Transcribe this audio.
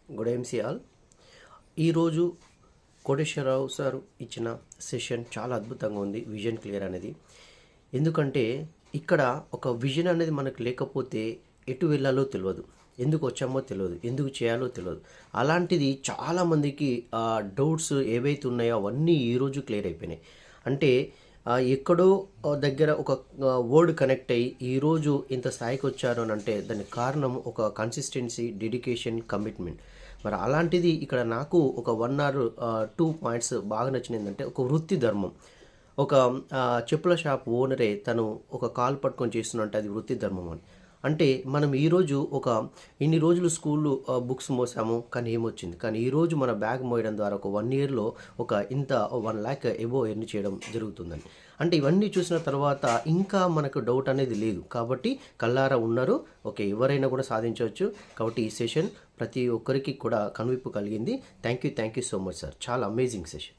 Good MC all. ఈరోజు Koteswararao sir ఇచ్చిన session చాలా అద్భుతంగా ఉంది. విజన్ క్లియర్ అనేది, ఎందుకంటే ఇక్కడ ఒక విజన్ అనేది మనకు లేకపోతే ఎటు వెళ్ళాలో తెలియదు, ఎందుకు వచ్చామో తెలియదు, ఎందుకు చేయాలో తెలియదు. అలాంటిది చాలామందికి డౌట్స్ ఏవైతే ఉన్నాయో అవన్నీ ఈరోజు క్లియర్ అయిపోయినాయి. అంటే ఎక్కడో దగ్గర ఒక వర్డ్ కనెక్ట్ అయ్యి ఈరోజు ఇంత స్థాయికి వచ్చారు అని అంటే దానికి కారణం ఒక కన్సిస్టెన్సీ, డెడికేషన్, కమిట్మెంట్. మరి అలాంటిది ఇక్కడ నాకు ఒక 1 or 2 పాయింట్స్ బాగా నచ్చినది. ఒక వృత్తి ధర్మం. ఒక చెప్పుల షాప్ ఓనరే తను ఒక కాలు పట్టుకొని చేస్తున్నట్టే అది వృత్తి ధర్మం అని. అంటే మనం ఈరోజు ఇన్ని రోజులు స్కూల్లో బుక్స్ మోసాము, కానీ ఏమొచ్చింది, కానీ ఈరోజు మన బ్యాగ్ మోయడం ద్వారా ఒక 1 yearలో ఇంత 1 lakh ఎబో ఎర్న్ చేయడం జరుగుతుందని. అంటే ఇవన్నీ చూసిన తర్వాత ఇంకా మనకు డౌట్ అనేది లేదు. కాబట్టి కళ్ళారా ఉన్నారు, ఓకే, ఎవరైనా కూడా సాధించవచ్చు. కాబట్టి ఈ సెషన్ ప్రతి ఒక్కరికి కూడా కనువిప్పు కలిగింది. Thank you so much sir. చాలా అమేజింగ్ సెషన్.